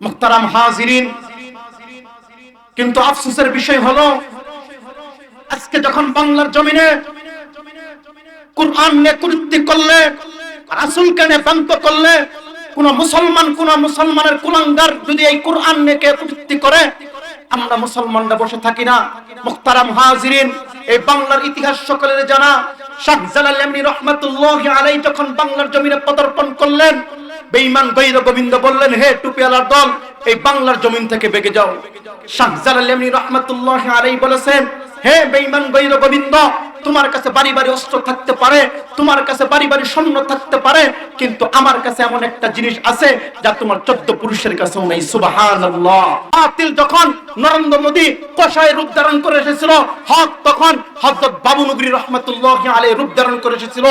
মুহতারাম হাজিরিন, কিন্তু আফসোসের বিষয় হলো আজকে যখন বাংলার জমিনে কুরআন নিয়ে কুরুক্তি করলে, রাসূলকে নিয়ে ব্যঙ্গ করলে, কোন মুসলমানের কুলাঙ্গার যদি এই কুরআন নিয়ে কুরুক্তি করে, আমরা মুসলমানরা বসে থাকি না। মুহতারাম হাজিরিন, এই বাংলার ইতিহাস সকলের জানা। শাহজালাল এমনি রহমাতুল্লাহি আলাইহি যখন বাংলার জমিনে পদার্পণ করলেন, বেঈমান গৈর গোবিন্দ বললেন, হে টুপিওয়ালার দল, এই বাংলার জমিন থেকে বেগে যাও। শাহজালাল এমনি রহমাতুল্লাহি আলাইহি বলেছেন, হে বেঈমান গৈর গোবিন্দ, তোমার কাছে বাড়ি বাড়ি অস্ত্র থাকতে পারে, তোমার কাছে বাড়ি বাড়ি সৈন্য থাকতে পারে, কিন্তু আমার কাছে এমন একটা জিনিস আছে যা তোমার 14 পুরুষের কাছেও নেই। সুবহানাল্লাহ। বাতিল যখন নরেন্দ্র মোদী কষায় রূপ ধারণ করে এসেছিল, হক তখন হযরত বাবু নগরী রহমাতুল্লাহি আলাইহি রূপ ধারণ করে এসেছিল।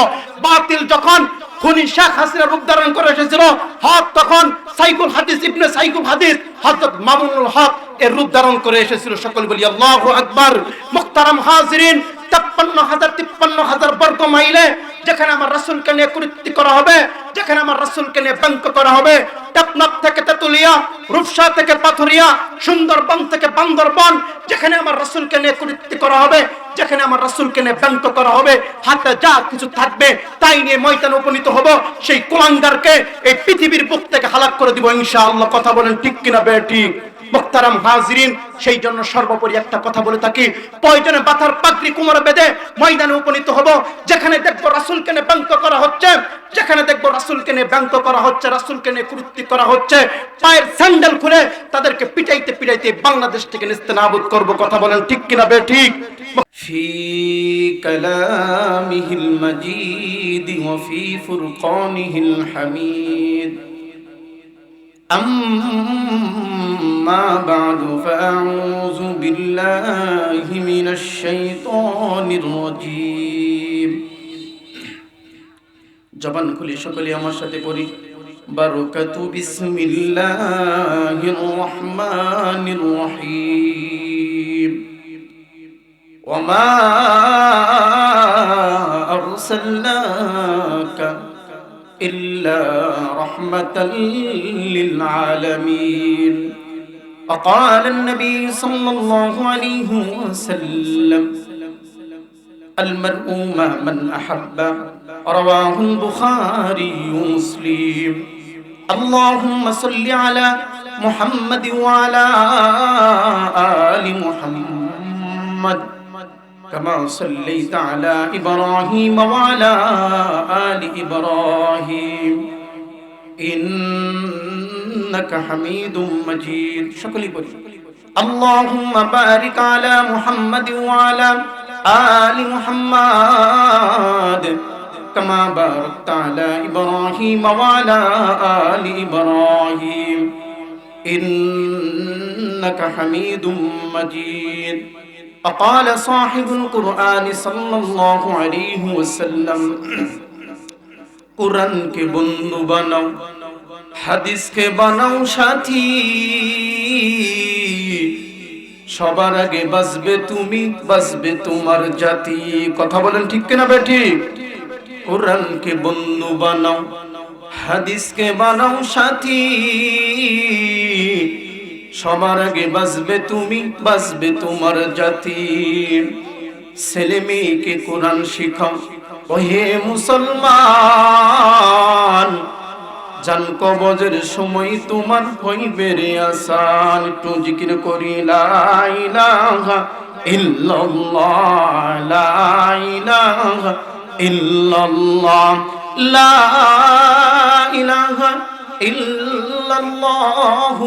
বাতিল যখন খুনি শেখ হাসিনা রূপ ধারণ করে এসেছিল, হক তখন সাইকুল হাদিস ইবনে সাইকুল হাদিস হযরত মামুনুল হক এর রূপ ধারণ করে এসেছিল। সকল বলি আল্লাহু আকবার। মুহতারাম হাজিরিন, 53,000 বর্গ মাইলে যেখানে আমার রাসূলকে নিয়ে কুরুক্তি করা হবে, যেখানে আমার রাসূলকে নিয়ে ব্যঙ্গ করা হবে, টেকনাফ থেকে তেতুলিয়া, রূপসা থেকে পাথুরিয়া, সুন্দরবন থেকে বান্দরবন, যেখানে আমার রাসূলকে নিয়ে কুরুক্তি করা হবে, যেখানে আমার রাসূলকে নিয়ে ব্যঙ্গ করা হবে, হাতে যা কিছু থাকবে তাই নিয়ে ময়দানে উপনীত হব। সেই কুলাঙ্গারকে এই পৃথিবীর বুক থেকে হালাক করে দিব ইনশাআল্লাহ। কথা বলেন ঠিক কিনা বেঠিক? মুহতারাম হাজিরিন, সেই জন্য সর্বোপরি একটা কথা বলে থাকি, প্রয়োজনে মাথার পাগড়ি কোমরে বেঁধে ময়দানে উপনীত হব। যেখানে দেখবো রাসূলকে নিয়ে ব্যঙ্গ করা হচ্ছে, যেখানে দেখবো রাসূলকে নিয়ে ব্যঙ্গ করা হচ্ছে, রাসূলকে নিয়ে কুরুক্তি করা হচ্ছে, পায়ের স্যান্ডেল খুলে তাদেরকে পিটাইতে পিটাইতে বাংলাদেশ থেকে নিস্তেনাবুদ করব। কথা বলেন ঠিক কিনা বেঠিক? ফি কালামিহিল মাজিদ ওয়া ফি ফুরকানিহিল হামিদ। أما بعد فأعوذ بالله من الشيطان الرجيم। জবান খুলে সকলে আমার সাথে পড়ি, বারাকাতু বিসমিল্লাহির রহমানির রহিম। ওয়ামা আরসালনাকা إلا رحمة للعالمين. وقال النبي صلى الله عليه وسلم المرء مع من أحب. رواه البخاري ومسلم. اللهم صل على محمد وعلى آل محمد كما صليت على إبراهيم وعلى آل إبراهيم إنك حميد مجيد. شكرا لك. اللهم بارك على محمد وعلى آل محمد كما باركت على إبراهيم وعلى آل إبراهيم إنك حميد مجيد. وقال صاحب القرآن صلى الله عليه وسلم قرآن के बंधु बनाओ, হাদিস के बनाओ সাথী, সবার আগে বাঁচবে তুমি, বাঁচবে তোমার জাতি। কথা বলেন ঠিক কিনা বেঠিক? কোরআন কে বন্ধু বানাও, হাদিস কে বানাও সাথী, সবার আগে বাঁচবে তুমি, বাঁচবে তোমার জাতি। ছেলে মেয়েকে কোরআন শিখাও, ওহে মুসলমান, জান কবজের সময় তোমার হইবে রে আসান। একটু জিকির করি লা ইলাহা ইল্লাল্লাহ, লা ইলাহা ইল্লাল্লাহ, লা ইলাহা ইল্লাল্লাহ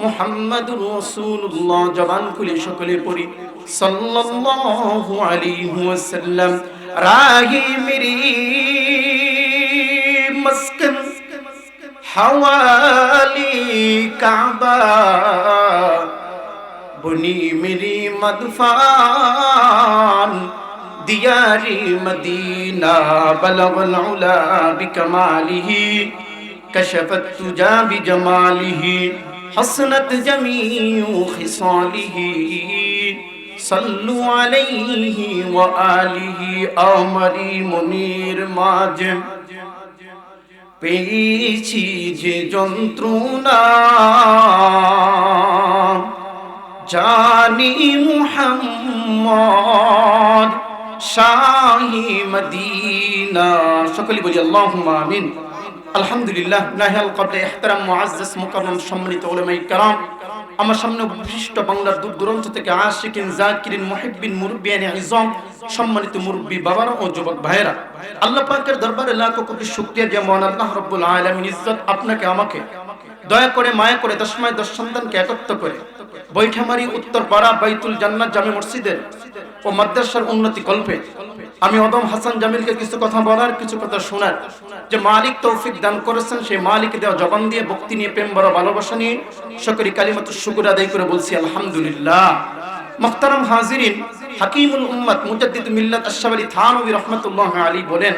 মুহাম্মাদুর রাসূলুল্লাহ। জবান খুলে সকলে পড়ি সাল্লাল্লাহু আলাইহি ওয়াসাল্লাম। রাহি মেরি মস্কন हवाली काबा, बुनी मेरी मदफान दियारी मदीना, बलगल उला बिकमालिही, कशफत तुजा बिजमालिही, हसनत जमीउ खिसालिही, सल्लु अलैहि व आलिही। अमरी मुनीर माज পেয়েছি যে যন্ত্রণা, জানি মুহাম্মদ শাহি মদিনা। সকলে বলি আল্লাহুম্মা আমিন। আলহামদুলিল্লাহ। নাহিয়াল কবলে ইহতারাম মুআজ্জাজ মুকাররম সম্মানিত উলামায়ে কেরাম, আমার সামনে বিশিষ্ট বাংলার দূর দূরান্ত থেকে আশিকিন জাকিরিন মুহিব্বিন মুরব্বিয়ানে ইজম, সম্মানিত মুরব্বি বাবারা ও যুবক ভাইরা, আল্লাহ পাকের দরবারে লাখো কোটি শুকরিয়া যে মহান আল্লাহ রাব্বুল আলামিন ইজ্জত আপনাকে আমাকে দয়া করে মায়া করে 10 মাস 10 সন্তানকে একত্র করে বৈঠামারি উত্তরপাড়া বাইতুল জান্নাত জামে মসজিদের ও মাদ্রাসার উন্নতি কল্পে আমি অদম হাসান জামিলকে কিছু কথা বলার, কিছু কথা শোনার যে মালিক তৌফিক দান করেছেন, সেই মালিক দেওয়া জবান দিয়ে ভক্তি নিয়ে প্রেম বড় ভালোবাসা নিয়ে সকরি কালিমাতুশ শুকর আদায় করে বলছি আলহামদুলিল্লাহ। মুহতারাম হাজিরিন, হাকিমুল উম্মত মুজাদ্দিদ মিল্লাত আশরাফ আলী থানভী রাহমাতুল্লাহ আলাইহি বলেন,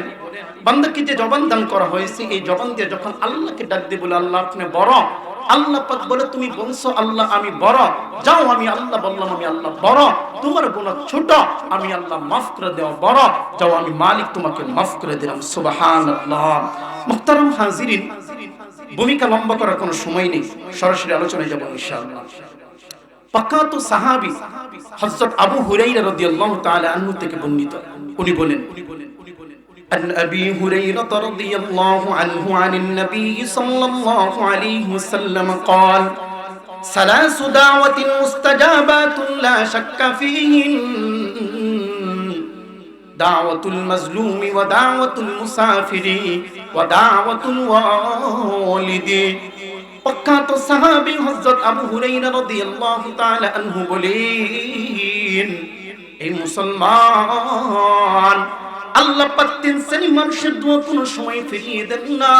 বান্দাকে যে জবান দান করা হয়েছে, এই জবান দিয়ে যখন আল্লাহকে ডাক দিয়ে বলে আল্লাহ আপনি বড়, আল্লাহ পাক বলে তুমি বলছো আল্লাহ আমি বড়, যাও আমি আল্লাহ বললাম আমি আল্লাহ বড়, তোমার গুনাহ ছোট, আমি আল্লাহ মাফ করে দেওয়া বড়, যাও আমি মালিক তোমাকে মাফ করে দিলাম। সুবহানাল্লাহ। মুহতারাম হাজিরিন, ভূমিকা লম্বা করার কোনো সময় নেই, সরাসরি আলোচনায় যাব ইনশাআল্লাহ। পাকাত সাহাবী হযরত আবু হুরায়রা রাদিয়াল্লাহু তাআলা আনহু থেকে বর্ণিত, উনি বলেন, عن أبي هريرة رضي الله عنه عن النبي صلى الله عليه وسلم قال ثلاث دعوة مستجابات لا شك فيهن دعوة المظلوم ودعوة المسافر ودعوة الوالد। প্রখ্যাত সাহাবী হযরত আবু হুরায়রা রাদিয়াল্লাহু তাআলা আনহু বলেন, এই মুসলমান, আল্লাহ পাক তিন শ্রেণী মানুষের দোয়া কোনো সময় ফিরিয়ে দেন না।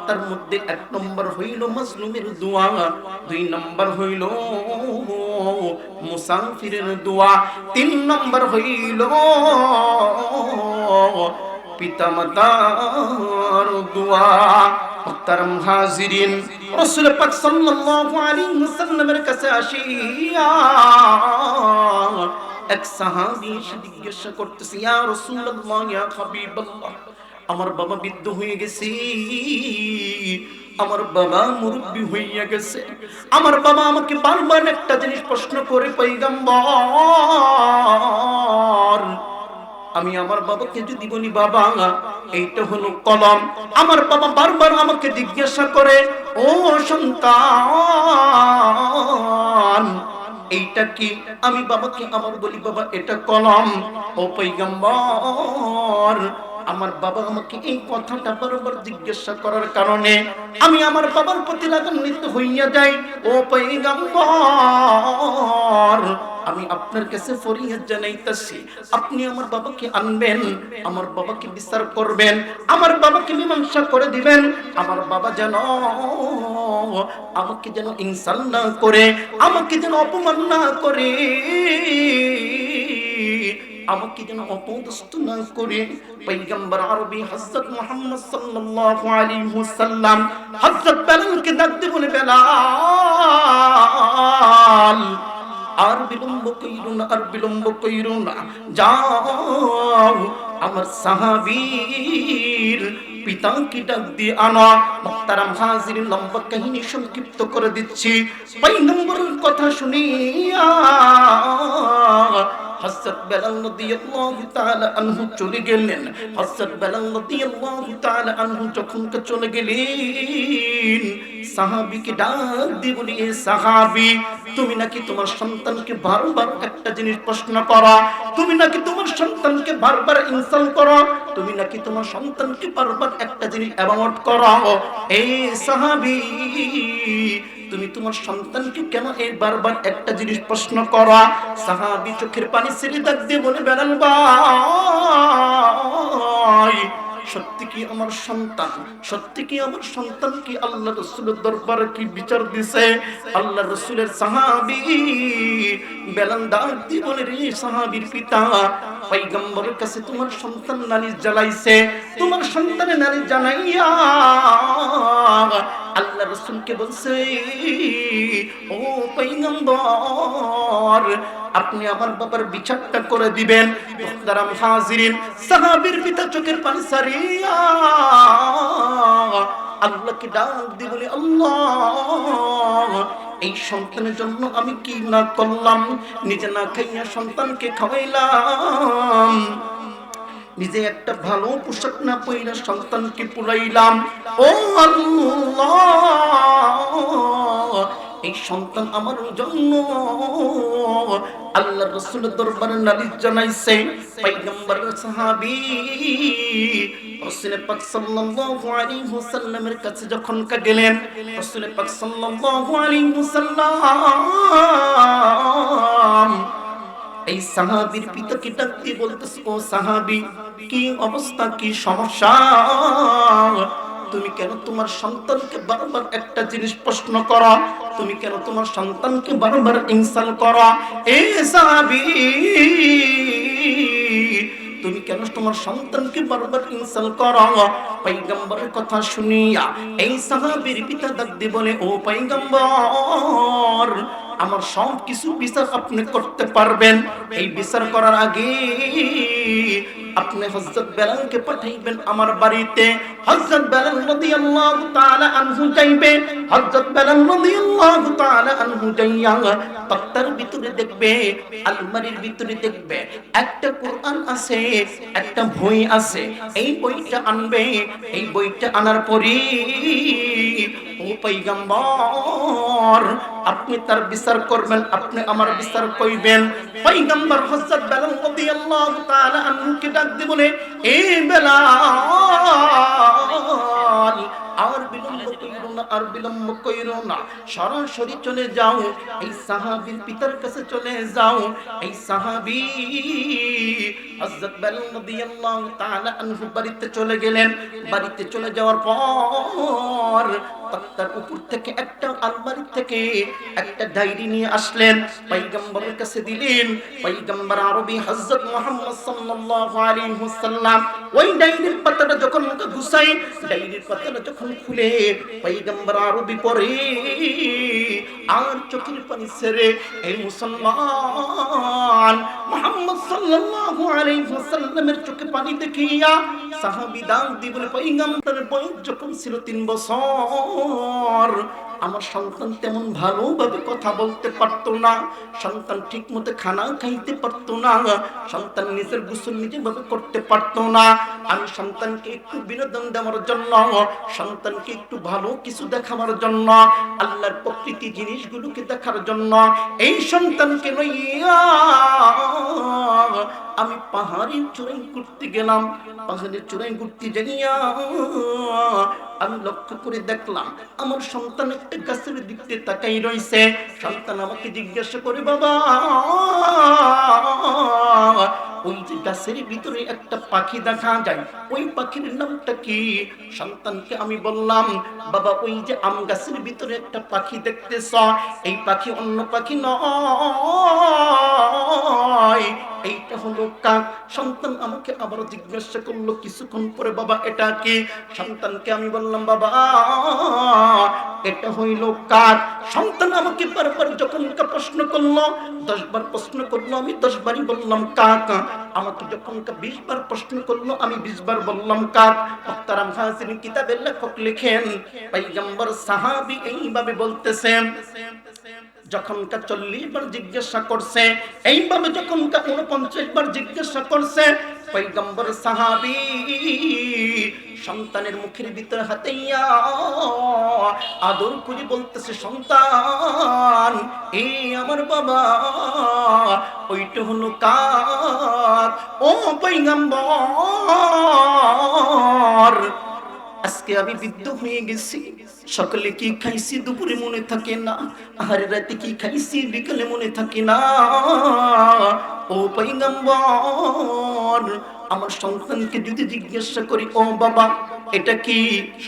তার মধ্যে এক নম্বর হইল মাজলুমের দোয়া, দুই নম্বর হইল মুসাফিরের দোয়া, তিন নম্বর হইল পিতামাতার দোয়া। মুহতারাম হাজিরিন, রাসূল পাক সাল্লাল্লাহু আলাইহি ওয়াসাল্লামের কাছে আসিয়া এক সাহাবী জিজ্ঞাসা করতেছে, ইয়া রাসূলুল্লাহ, ইয়া হাবিবাল্লাহ, আমার বাবা বৃদ্ধ হয়ে গেছে, আমার বাবা মুরব্বি হইয়া গেছে, আমার বাবা আমাকে বারবার একটা জিনিস প্রশ্ন করে, পয়গম্বর, আমি আমার বাবাকে যদি বলি বাবা এইটা হলো কলম, আমার বাবা বারবার আমাকে জিজ্ঞাসা করে, ও সন্তান এইটা কি? আমি বাবাকে আমার বলি বাবা এটা কলম। ও পয়গম্বর, আমার বাবা আমাকে এই কথাটা বারবার জিজ্ঞাসা করার কারণে আমি আমার বাবার প্রতি রাগান্বিত হইয়া যাই। ও পয়গম্বর, আমি আপনার কাছে ফরিয়াদ জানাইতাছি, আপনি আমার বাবাকে আনবেন, আমার বাবাকে বিচার করবেন, আমার বাবাকে মীমাংসা করে দিবেন, আমার বাবা যেন আমাকে যেন ইনসাল না করে, আমাকে যেন অপমান না করে, আমাকে যেন অপদস্থ না করে। পয়গম্বর আরবি হযরত মুহাম্মদ সাল্লাল্লাহু আলাইহি ওয়াসাল্লাম হযরত বেলালকে ডাক দিয়ে বলে, বেলাল, আর বিলম্ব কইরো না, আর বিলম্ব কইরো না, যাও আমার সাহাবীর পিতাকে ডাক দিয়ে আনো। মুহতারাম হাজিরিন, লম্বা কাহিনী সংক্ষিপ্ত করে দিচ্ছি। পয়গম্বরের কথা শুনিয়া হযরত বেলাল রাদিয়াল্লাহু তাআলা আনহু চলে গেলেন। হযরত বেলাল রাদিয়াল্লাহু তাআলা আনহু যখন চলে গেলেন, সাহাবীকে ডাক দিয়ে বলি, এ সাহাবী, তুমি নাকি তোমার সন্তানকে বারবার একটা জিনিস প্রশ্ন করো, তুমি নাকি তোমার সন্তানকে বারবার ইনসাল্ট করো, তুমি নাকি তোমার সন্তানকে বারবার একটা জিনিস অ্যাভয়েড করো। এই সাহাবী, তুমি তোমার সন্তানকে কেন এই বারবার একটা জিনিস প্রশ্ন করো? সাহাবী চোখের পানি ছেড়ে ডাক দিয়ে বলে, বেলাল ভাই, সত্যি কি আমার সন্তান, সত্যি কি আমার সন্তান কি আল্লাহ রাসূলের দরবারে কি বিচার দিছে? আল্লাহ রাসূলের সাহাবী বেলাল ডাক দিয়ে বলে, রে সাহাবীর পিতা, পয়গম্বরের কাছে তোমার সন্তান নালিশ জ্বালাইছে, তোমার সন্তানের নালিশ জানাইয়া আল্লাহ রাসূলকে বলছে, ও পয়গম্বর, আপনি আমার বাবার বিচারটা করে দিবেন। মুহতারাম হাজিরিন, সাহাবীর পিতা চোখের পানি সারিয়া আল্লাহকে ডাক দিয়ে বলে, আল্লাহ, এই সন্তানের জন্য আমি কি না করলাম, নিজে না খাইয়া সন্তানকে খাওয়াইলাম, নিজে একটা ভালো পোশাক না পইরা সন্তানকে পুরাইলাম। ও আল্লাহ, এই সন্তান আমার জন্য আল্লাহর রাসূলের দরবারে নালিশ জানাইছে। পয়গম্বরের সাহাবী রাসূল পাক সাল্লাল্লাহু আলাইহি ওয়াসাল্লামের কাছে যখন গেলেন, রাসূল পাক সাল্লাল্লাহু আলাইহি ওয়াসাল্লাম এই সাহাবীর পিতাকে ডাক দিয়ে বলতেছে, ও সাহাবী, কি অবস্থা, কি সমস্যা? তুমি কেন তোমার সন্তানকে বারবার একটা জিনিস প্রশ্ন করো? তুমি কেন তোমার সন্তানকে বারবার ইনসাল করো? এ সাহাবী, তুমি কেন তোমার সন্তানকে বারবার ইনসাল করো? পয়গম্বরের কথা শুনিয়া এই সাহাবীর পিতা ডাক দিয়ে বলে, ও পয়গম্বর, আমার সব কিছু বিচার আপনি করতে পারবেন। এই বিচার করার আগে আপনি হযরত বেলালকে পাঠাইবেন আমার বাড়িতে। হযরত বেলাল রাদিয়াল্লাহু তাআলা আনহু যাইবে। হযরত বেলাল রাদিয়াল্লাহু তাআলা আনহু যাইয়া তক্তার ভিতরে দেখবে, আলমারির ভিতরে দেখবে একটা কুরআন আছে, একটা বই আছে। এই বইটা আনবে। এই বইটা আনার পরে ও পয়গম্বর, আপনি তার বিচার করবেন, আপনি আমার বিচার কইবেন। পয়গম্বর হযরত বেলাল রাদিয়াল্লাহু তাআলা আনহুকে ডাক দিয়ে বলে, এ বেলাল, আর বিলম্ব কইরো না, আর বিলম্ব কইরো না, সরাসরি চলে যাও, এই সাহাবীর পিতার কাছে চলে যাও। এই সাহাবী হযরত বেলাল রাদিয়াল্লাহু তাআলা আনহু বাড়িতে চলে গেলেন। বাড়িতে চলে যাওয়ার পর তক্তার উপর থেকে একটা আলমারি থেকে একটা ডায়েরি নিয়ে আসলেন, পয়গম্বরের কাছে দিলেন। পয়গম্বর আরবি হযরত মুহাম্মদ সাল্লাল্লাহু আলাইহি ওয়াসাল্লাম ওই ডায়েরির পাতাটা যখন গুছাই, ডায়েরির পাতাটা যখন খুলে পয়গম্বর আরবি পড়ে আর চোখের পানি ছেড়ে এই মুসলমান মুহাম্মদ সাল্লাল্লাহু আলাইহি ওয়াসাল্লামের চোখে পানি দেখিয়া সাহাবী ডাক দিয়ে বলে, পয়গম্বরের বয়স যখন ছিল 3 বছর, আমার সন্তান তেমন ভালোভাবে কথা বলতে পারতো না, সন্তান ঠিক মতো খানা খাইতে পারতো না, সন্তান নিজের গোসল নিজে ভাবে করতে পারতো না। আমি সন্তানকে একটু বিনোদন দেওয়ার জন্য, সন্তানকে একটু ভালো কিছু দেখাবার জন্য, আল্লাহর প্রকৃতি জিনিসগুলোকে দেখার জন্য এই সন্তানকে লইয়া আমি পাহাড়ের চূড়ায় ঘুরতে গেলাম। পাহাড়ের চূড়ায় ঘুরতে যাইয়া আমি লক্ষ্য করে দেখলাম আমার সন্তান একটা গাছের দিকে তাকাই রইছে। সন্তান আমাকে জিজ্ঞাসা করে, বাবা, ওই যে গাছের ভিতরে একটা পাখি দেখা যায়, ওই পাখির নামটা কি? সন্তানকে আমি বললাম, বাবা, ওই যে আম গাছের ভিতরে একটা পাখি দেখতেছ, এই পাখি অন্য পাখি নয়, এইটা হলো কাক। সন্তান আমাকে আবার জিজ্ঞাসা করলো কিছুক্ষণ পরে, বাবা, এটা কি? সন্তানকে আমি বললাম, বাবা, এটা হইল কাক। সন্তান আমাকে বারবার যখন প্রশ্ন করলো, 10 বার প্রশ্ন করলো, আমি 10 বারই বললাম কাক। আমাকে যখন 20 বার প্রশ্ন করলো, আমি 20 বার বললাম কাক। মুহতারাম হাজিরিন, কিতাবের লেখক লিখেন, পয়গম্বর সাহাবী এইভাবে বলতেছেন, যখন 40 বার জিজ্ঞাসা করছে, এইভাবে যখন 49 বার জিজ্ঞাসা করছে, পয়গম্বর সাহাবী সন্তানের মুখের ভিতরে হাতাইয়া আদর করে বলতেছে, সন্তান, এই আমার বাবা, ওইটা হলো কাক। ও পয়গম্বর, আজকে আমি বৃদ্ধ হয়ে গেছি, সকালে কি খাইছি দুপুরে মনে থাকে না, আর রাতে কি খাইছি বিকালে মনে থাকে না। ও পয়গম্বর, আমার সন্তানকে যদি জিজ্ঞাসা করি, ও বাবা, এটা কি?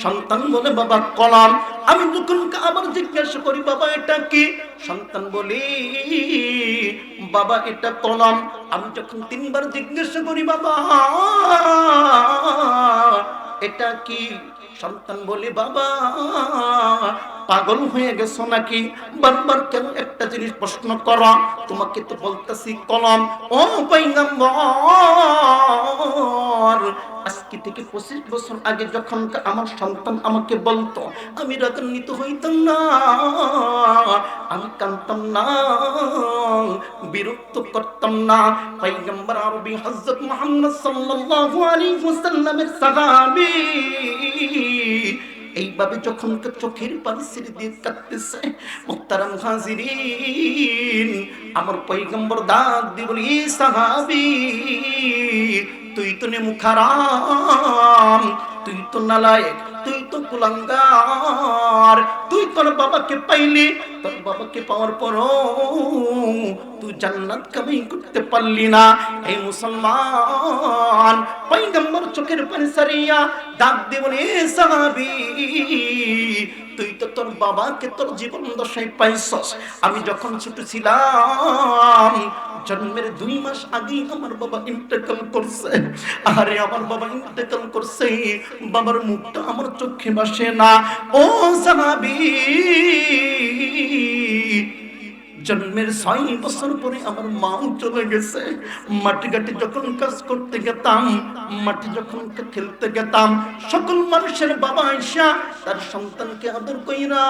সন্তান বলে, বাবা, কলম। আমি যখন আবার জিজ্ঞাসা করি, বাবা, এটা কি? সন্তান বলে, বাবা, এটা কলম। আমি যখন 3 বার জিজ্ঞাসা করি, বাবা, এটা কি? সন্তান বলে, বাবা, পাগল হয়ে গেছো নাকি? বারবার কেন একটা জিনিস প্রশ্ন করো? তোমাকে তো বলতেছি কলম। ও পয়গম্বর, আজকে থেকে 25 বছর আগে যখন আমার সন্তান আমাকে বলতো, আমি রাগান্বিত হইতাম না, আমি কাঁদতাম না, বিরক্ত করতাম না। পয়গম্বর আরবি হযরত মুহাম্মদ সাল্লাল্লাহু আলাইহি ওয়াসাল্লামের সাহাবী এইভাবে যখন চোখের পানি ছেড়ে দিয়ে কাঁদতেছে, মুহতারাম হাজিরিন, আমার পয়গম্বর ডাক দিয়ে বলি, সাহাবী, তুই তো নেমুখারাম, তুই তো নালায়েক, তুই তো কুলাঙ্গার, তুই তোর বাবাকে পাইলি, তোর বাবাকে পাওয়ার পরও তুই জান্নাত কামাই করতে পারলি না। এই মুসলমান পয়গম্বর চোখের পানি সারিয়া ডাক দিয়ে বলে, সাহাবী, তুই তো তোর বাবাকে তোর জীবন দশায় পাইছস। আমি যখন ছোট ছিলাম, জন্মের 2 মাস আগেই আমার বাবা ইন্তেকাল করছে। আরে আমার বাবা ইন্তেকাল করছে, বাবার মুখটা আমার চোখে ভাসে না। ও সাহাবী, জন্মের 6 বছর পরে আমার মাও চলে গেছে। মাটি ঘাটে যখন কাজ করতে গেতাম, মাটি যখন খেলতে গেতাম, সকল মানুষের বাবা আয়েশা তার সন্তানকে আদর কইরা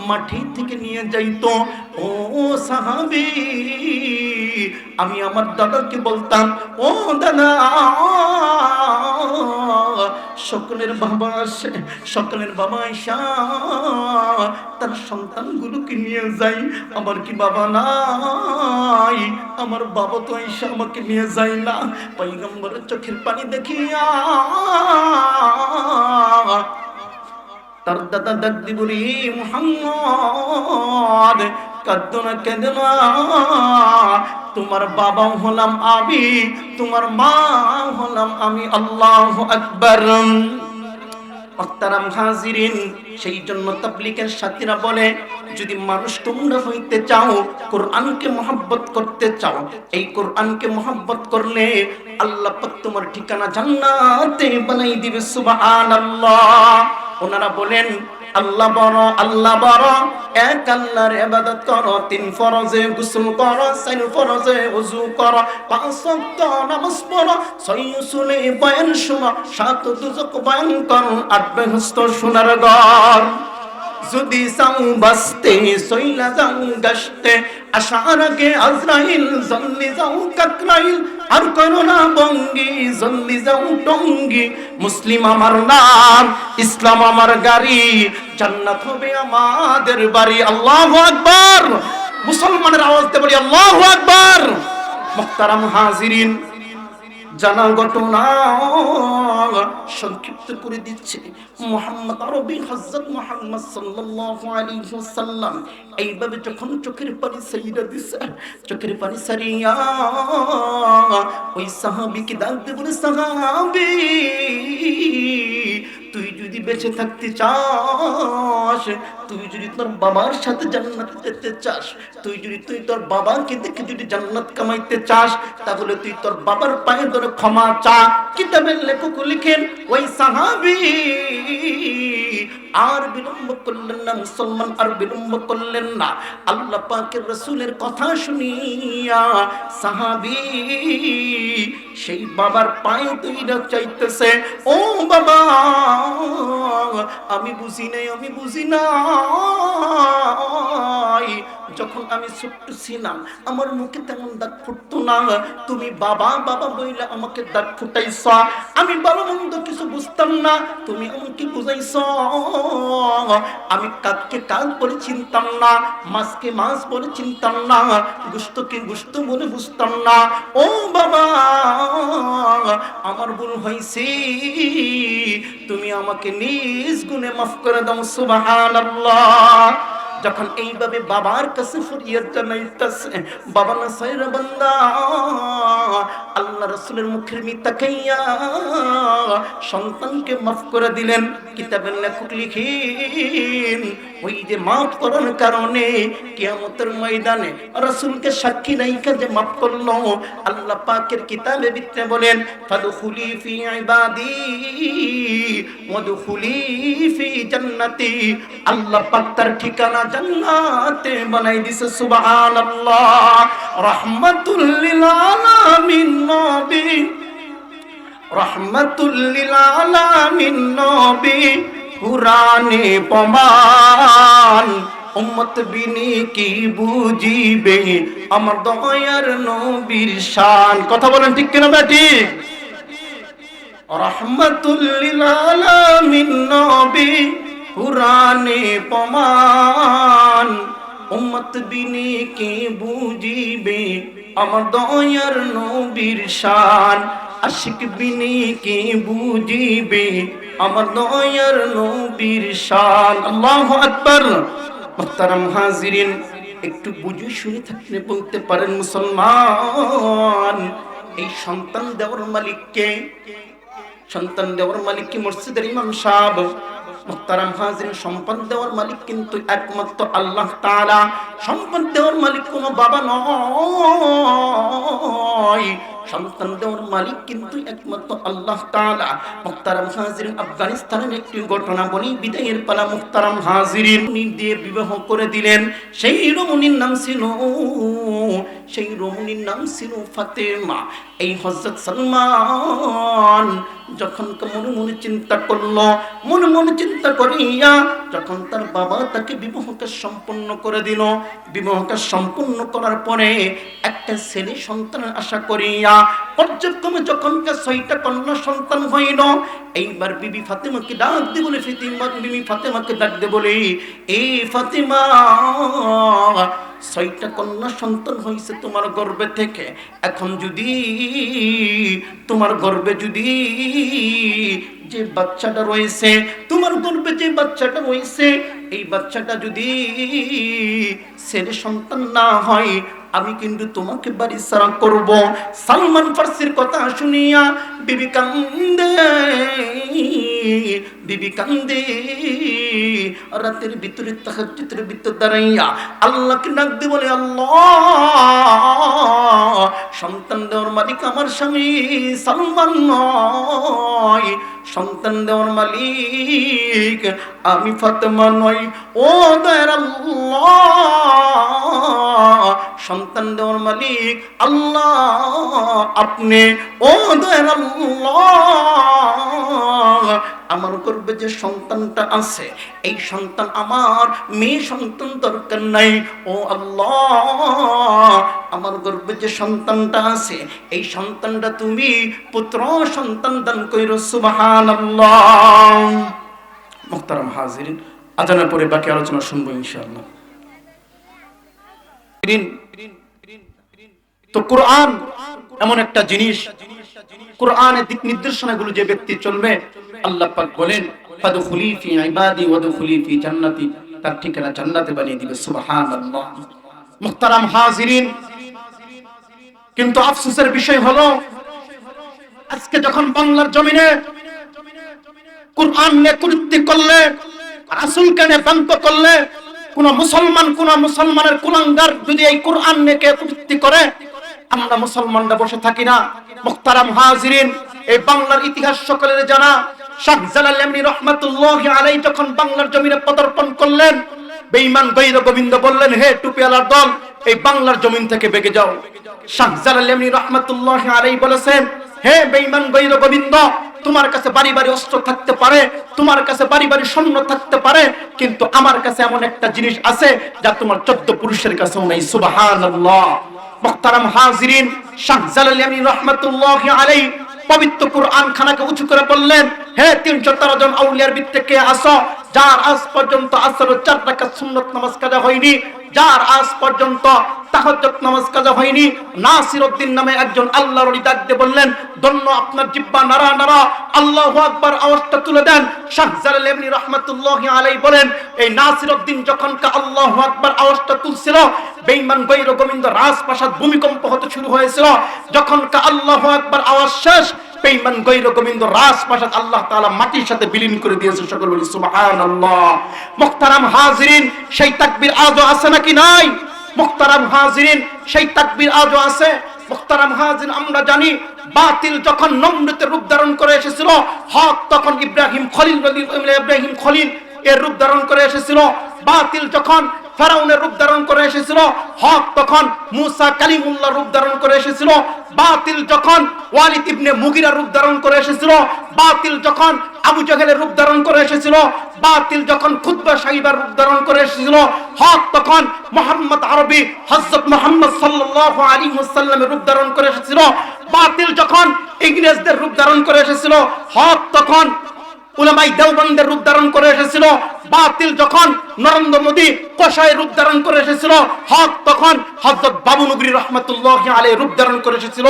মাটি থেকে নিয়ে যাইতো। ও সাহাবী, আমি আমার দাদাকে বলতাম, ও দাদা, সকলের বাবা আসে, সকলের বাবা আয়েশা তার সন্তানগুলোকে নিয়ে যাই, আমার কি বাবা নাই? আমার বাবা তো আয়েশা আমাকে নিয়ে যায় না। পয়গম্বরের চোখের পানি দেখিয়া তার দাদা ডাক দি বলি, মুহাম্মদ, কাঁদো না, কেঁদো না, তোমার বাবা হলাম আমি, তোমার মা হলাম আমি। আল্লাহু আকবার। মুহতারাম হাজিরিন, সেই জন্য তাবলীগের সাথীরা বলে, যদি মানুষ তোমরা হইতে চাও, কোরআনকে মহব্বত করতে চাও, এই কোরআনকে মহব্বত করলে আল্লাহ পাক তোমার ঠিকানা জান্নাতে বানাই দিবে। সুবহানাল্লাহ। ওনারা বলেন, আল্লাহ বড়, আল্লাহ বড়, এক আল্লাহর ইবাদত করো, 3 ফরজে গোসল করো, 4 ফরজে ওযু করো, 5 ওয়াক্ত নামাজ পড়ো, 6 উসুলে বয়ান শোনো, 7 দুজক বয়ান করো, 8 বেহেশত সোনার ঘর। যদি চাও বাঁচতে, সইলা যাও গাছতে, আসার আগে আজরাইল, জলদি যাও কাকরাইল, আর করো না বঙ্গি, জলদি যাও টঙ্গি। মুসলিম আমার নাম, ইসলাম আমার গাড়ি, জান্নাত হবে আমাদের বাড়ি। আল্লাহু আকবার। মুসলমানের আওয়াজ দিয়ে বলি, আল্লাহু আকবার। মুহতারাম হাজিরিন, জানা ঘটনা সংক্ষিপ্ত করে দিচ্ছে। মুহাম্মদ আরবি হযরত মুহাম্মদ সাল্লাল্লাহু আলাইহি ওয়াসাল্লাম এইভাবে যখন চোখের পানি সাইরা দিছে, চোখের পানি সারিয়া ওই সাহাবীকে ডাক দিয়ে বলে, সাহাবী, তুই যদি বেঁচে থাকতে চাস, তুই যদি তোর বাবার সাথে জান্নাত যেতে চাস, তুই তোর বাবাকে দেখে যদি জান্নাত কামাইতে চাস, তাহলে তুই তোর বাবার পায়ে ধরে ক্ষমা চা। কিতাবের লেখক লিখেন, ওই সাহাবী আর বিলম্ব করলেন না, মুসলমান আর বিলম্ব করলেন না। আল্লাহ পাকের রাসূলের কথা শুনিয়া সাহাবী সেই বাবার পায়ে ধরে চাইতেছে, ও বাবা, আমি বুঝি নাই, আমি বুঝি নাই, যখন আমি ছোট্ট ছিলাম আমার মুখে তেমন দাগ ফুটতো না, তুমি বাবা বাবা বইলে আমাকে দাগ ফুটাইছ, আমি ভালো মন্দ কিছু বুঝতাম না, তুমি আমাকে বুঝাইছ, আমি কাককে কাক বলে চিনতাম না, মাছকে মাছ বলে চিনতাম না, গোশতকে গোশত বলে বুঝতাম না। ও বাবা, আমার ভুল হয়েছে, তুমি আমাকে নিজ গুণে মাফ করে দাও। সুবহানাল্লাহ। যখন এইভাবে বাবার কাছে ফরিয়াদ জানাইতেছে, বাবা না সাইরা বান্দা আল্লাহ রাসূলের মুখের মিতা খাইয়া সন্তানকে মাফ করে দিলেন। কিতাবের লেখক লিখেন, ওই যে মাফ করার কারণে কিয়ামতের ময়দানে রাসূলকে সাক্ষী রাইখা যে মাফ করলো, আল্লাহ পাকের কিতাবে ভিতরে বলেন ফাদখুলি ফি ইবাদি ওয়াদখুলি ফি জান্নাতি। আল্লাহ পাক তার ঠিকানা জান্নাতে বানাই দিয়েছে। সুবহানাল্লাহ। রাহমাতুল লিল আলামিন নবী, রাহমাতুল লিল আলামিন নবী, কুরআনে প্রমাণ উম্মত বিনি কি বুঝিবে আমার দয়ার নবীর শান। কথা বলেন ঠিক কিনা বেটি? রাহমাতুল লিল আলামিন নবী, কুরআনে প্রমাণ উম্মত বিনি কি বুঝিবে আমার দয়ার নবীর শান। আশিক বিনি কি বুঝিবে আমার দয়ার নবীর শান। আল্লাহু আকবার। মুহতারাম হাজিরিন, একটু বুঝে শুনে থাকলে বলতে পারেন মুসলমান, এই সন্তান দেওয়ার মালিক কে? সন্তান দেওয়ার মালিক কি মসজিদের ইমাম সাহেব? মুহতারাম হাজিরিন, সম্পদ দেওয়ার মালিক কিন্তু একমাত্র আল্লাহ তাআলা। সম্পদ দেওয়ার মালিক কোনো বাবা নয়, সন্তান দেওয়ার মালিক কিন্তু একমাত্র আল্লাহ তাআলা। মুহতারাম হাজিরিন, আফগানিস্তানের একটি ঘটনা বলি, বিদায়ের পালা। মুহতারাম হাজিরিন, উনি দিয়ে বিবাহ করে দিলেন। সেই রমণীর নাম ছিল, সেই রমণীর নাম ছিল ফাতেমা। এই হযরত সালমান যখন মনে মনে চিন্তা করলো, মনে মনে চিন্তা করিয়া যখন তার বাবা তাকে বিবাহকে সম্পন্ন করে দিল, বিবাহকে সম্পন্ন করার পরে একটা ছেলে সন্তানের আশা করিয়া পর্যায়ক্রমে যখন 6টা কন্যা সন্তান হইল, এইবার বিবি ফাতেমাকে ডাক দিয়ে বলে, বিবি ফাতেমাকে ডাক দিয়ে বলে, এই ফাতেমা, 6টা কন্যা সন্তান হয়েছে তোমার গর্ভে থেকে। এখন যদি তোমার গর্ভে যদি যে বাচ্চাটা রয়েছে, তোমার গর্ভে যে বাচ্চাটা রয়েছে, এই বাচ্চাটা যদি ছেলে সন্তান না হয়, আমি কিন্তু তোমাকে বাড়ি ছাড়া করব। সালমান ফার্সির কথা শুনিয়া বিবি কান্দে, বিবি কান্দে। রাতের ভিতরে তাহাজ্জুদের ভিতর দাঁড়াইয়া আল্লাহকে ডাক দিয়ে বলে, আল্লাহ, সন্তান দেওয়ার মালিক আমার স্বামী সালমান নয়, সন্তান দেওয়ার মালিক আমি ফাতেমা নই। ও দয়ার আল্লাহ, সন্তান দেওয়ার মালিক আল্লাহ আপনি। ও দয়ার আল্লাহ, আমার গর্ভে যে সন্তানটা আছে, এই সন্তান আমার মেয়ে সন্তান দরকার নাই। ও আল্লাহ, আমার গর্ভে যে সন্তানটা আছে, এই সন্তানটা তুমি পুত্র সন্তান দান কইরো। সুবহানাল্লাহ। মুহতারাম হাজিরিন, আজানের পরে বাকি আলোচনা শুনবো ইনশাআল্লাহ। তো কোরআন এমন একটা জিনিস, কোরআনের দিক নির্দেশনাগুলো যে ব্যক্তি চলবে, আল্লাহ পাক বলেন ফাদখুলি ফি ইবাদি ওয়াদখুলি ফি জান্নাতি, তার ঠিকানা জান্নাতে বানিয়ে দিবে। সুবহানাল্লাহ। মুহতারাম হাজিরিন, কিন্তু আফসোসের বিষয় হলো, আজকে যখন বাংলার জমিনে কোরআন নিয়ে কুরুক্তি করলে, রাসূলকে নিয়ে ব্যঙ্গ করলে, কোন মুসলমানের কুলাঙ্গার যদি এই কোরআন নিয়ে কুরুক্তি করে, আমরা মুসলমানরা বসে থাকি না। মুহতারাম হাজিরিন, এই বাংলার ইতিহাস সকলের জানা। শাহজালাল এমনি রহমাতুল্লাহি আলাইহি যখন বাংলার জমিনে পদার্পণ করলেন, বেঈমান গৈর গোবিন্দ বললেন, হে টুপিওয়ালার দল, এই বাংলার জমিন থেকে বেগে যাও। শাহজালাল এমনি রহমাতুল্লাহি আলাইহি বলেছেন, হে বেঈমান গৈর গোবিন্দ, তোমার কাছে বাড়ি বাড়ি অস্ত্র থাকতে পারে, তোমার কাছে বাড়ি বাড়ি সৈন্য থাকতে পারে, কিন্তু আমার কাছে এমন একটা জিনিস আছে যা তোমার 14 পুরুষের কাছেও নাই। সুবহানাল্লাহ। মুহতারাম হাজিরিন, শাহজালাল এমনি রহমাতুল্লাহি আলাইহি পবিত্র কুরআন খানাকে উঁচু করে বললেন, হে 313 জন আউলিয়ার ভিতরে কে আসো, যার আজ পর্যন্ত আসরের 4 রাকাত সুন্নাত নামাজ কাজা হয়নি, যার আজ পর্যন্ত তাহাজ্জুদ নামাজ কাজা হয়নি। নাসিরউদ্দিন নামে একজন আল্লাহর ওলি ডাক দিয়ে বললেন, দন্ন আপনার জিহ্বা নাড়া নাড়া, আল্লাহু আকবার আওয়াজটা তুলে দেন। শাহজালাল এমনি রহমাতুল্লাহি আলাইহি বলেন, এই নাসিরউদ্দিন যখন আল্লাহু আকবার আওয়াজটা তুলছিল, বেঈমান গৈর গোবিন্দ রাজপ্রাসাদ ভূমিকম্প হতে শুরু হয়েছিল। যখন আল্লাহু আকবার আওয়াজ শেষ, বেঈমান গৈর গোবিন্দ রাজপ্রাসাদ আল্লাহ তাআলা মাটির সাথে বিলীন করে দিয়েছে। সকল বলি সুবহানাল্লাহ। মুহতারাম হাজিরিন, সেই তাকবীর আজও আছে নাকি নাই? মুহতারাম হাজিরিন, সেই তাকবীর আজও আছে। মুহতারাম হাজিরিন, আমরা জানি বাতিল যখন নমরুদের রূপ ধারণ করে এসেছিল, হক তখন ইব্রাহিম খলিল এর রূপ ধারণ করে এসেছিল। বাতিল যখন ফেরাউনের রূপ ধারণ করে এসেছিল, হক তখন মুসা কালিমুল্লাহ রূপ ধারণ করে এসেছিল। বাতিল যখন ওয়ালিদ ইবনে মুগিরার রূপ ধারণ করে এসেছিল, বাতিল যখন আবু জাহেলের রূপ ধারণ করে এসেছিল, বাতিল যখন খুতবা সাহিবার রূপ ধারণ করে এসেছিল, হক তখন মুহাম্মদ আরবি হযরত মুহাম্মদ সাল্লাল্লাহু আলাইহি ওয়াসাল্লামের রূপ ধারণ করে এসেছিল। বাতিল যখন ইংরেজদের রূপ ধারণ করে এসেছিল, হক তখন উলামায়ে দেওবন্দের রূপ ধারণ করে এসেছিল। বাতিল যখন নরেন্দ্র মোদী কসাইয়ের রূপ ধারণ করে এসেছিল, হক তখন হযরত বাবু নগরী রাহমাতুল্লাহি আলাইহি রূপ ধারণ করে এসেছিল।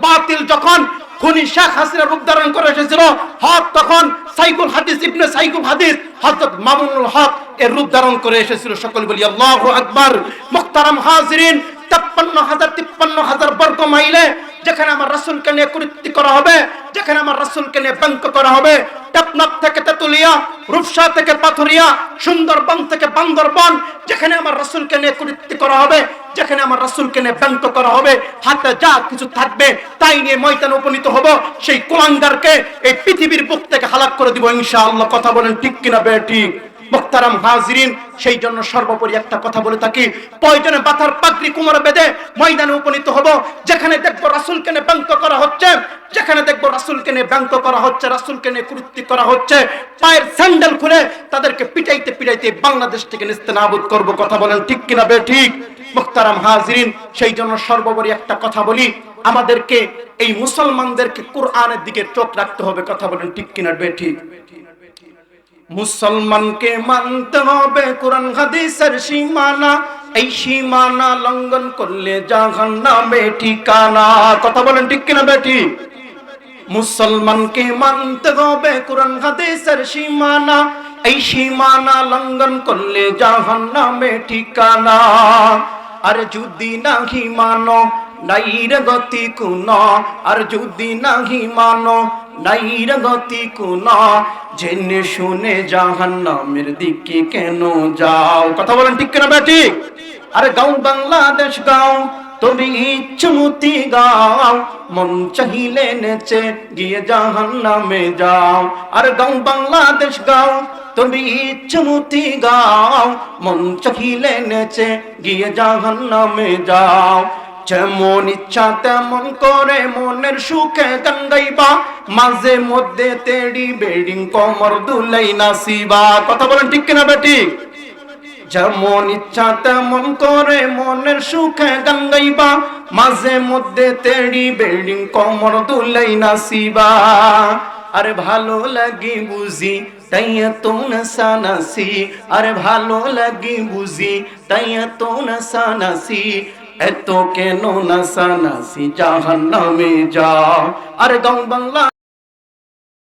বাতিল যখন খুনি শেখ হাসিনা রূপ ধারণ করে এসেছিল, হক তখন সাইকুল হাদিস ইবনে সাইকুল হাদিস হযরত মামুনুল হক এর রূপ ধারণ করে এসেছিল। সকল বলি আল্লাহু আকবার। মুহতারাম হাজিরিন, 53,000 বর্গ মাইলে যেখানে আমার রাসূলকে নিয়ে কৃত্য করা হবে, যেখানে আমার রাসূলকে নিয়ে ব্যঙ্গ করা হবে, টেকনাফ থেকে তেতুলিয়া, রূপসা থেকে পাথুরিয়া, সুন্দরবন থেকে বান্দরবন, যেখানে আমার রাসূলকে নিয়ে কৃত্য করা হবে, যেখানে আমার রাসূলকে নিয়ে ব্যঙ্গ করা হবে, হাতে যা কিছু থাকবে তাই নিয়ে ময়দানে উপনীত হব। সেই কুলাঙ্গারকে এই পৃথিবীর বুক থেকে হালাক করে দিব ইনশাআল্লাহ। কথা বলেন ঠিক কিনা বেঠিক? মুহতারাম হাজিরিন, সেই জন্য সর্বোপরি একটা কথা বলে থাকি, প্রয়োজনে মাথার পাগড়ি কোমরে বেঁধে ময়দানে উপনীত হব। যেখানে দেখবো রাসূলকে নিয়ে ব্যঙ্গ করা হচ্ছে, যেখানে দেখবো রাসূলকে নিয়ে ব্যঙ্গ করা হচ্ছে, রাসূলকে নিয়ে কৃত্য করা হচ্ছে, পায়ের স্যান্ডেল খুলে তাদেরকে পিটাইতে পিটাইতে বাংলাদেশ থেকে নিস্তেনাবুদ করব। কথা বলেন ঠিক কিনা বেঠিক? মুহতারাম হাজিরিন, সেই জন্য সর্বোপরি একটা কথা বলি, আমাদেরকে এই মুসলমানদেরকে কোরআনের দিকে চোখ রাখতে হবে। কথা বলেন ঠিক কিনা বেঠিক? মুসলমানকে মানতে হবে কোরআন হাদিসের সীমানা, এই সীমানা লঙ্ঘন করলে জাহান্নামে ঠিকানা। কথা বলেন ঠিক কিনা বেঠিক? মুসলমানকে মানতে হবে কোরআন হাদিসের সীমানা, এই সীমানা লঙ্ঘন করলে জাহান্নামে ঠিকানা। আর যদি নাহি মানো নাইর গতি কোন, আর যদি নাহি মানো নাইর গতি কোন, জেনে শুনে জাহান্নামের দিকে কেন যাও? কথা বলেন ঠিক কিনা বেঠিক? আরে গাও বাংলাদেশ গাও, তবে ইচ্ছামতি গাও, মন চাহিলে নেচে গিয়ে জাহান্নামে যাও। আর গাও বাংলাদেশ গাও, তবে ইচ্ছামতি গাও, মন চাহিলে নেচে গিয়ে জাহান্নামে যাও। যেমন ইচ্ছা তেমন করে মনের সুখে গান গাইবা, মাঝে মধ্যে তেড়ি বেড়ি কমর দুলাই নাচিবা। কথা বলেন ঠিক কিনা বেঠিক? যেমন ইচ্ছা তেমন করে মনের সুখে গান গাইবা, মাঝে মধ্যে তেড়ি বেড়ি কমর দুলাই নাচিবা। আরে ভালো লাগি বুঝি তাই এত নাচানাচি, আরে ভালো লাগি বুঝি তাই এত নাচানাচি, এত কেন নাচানাচি জাহান্নামে যাও। আরে গাও বাংলা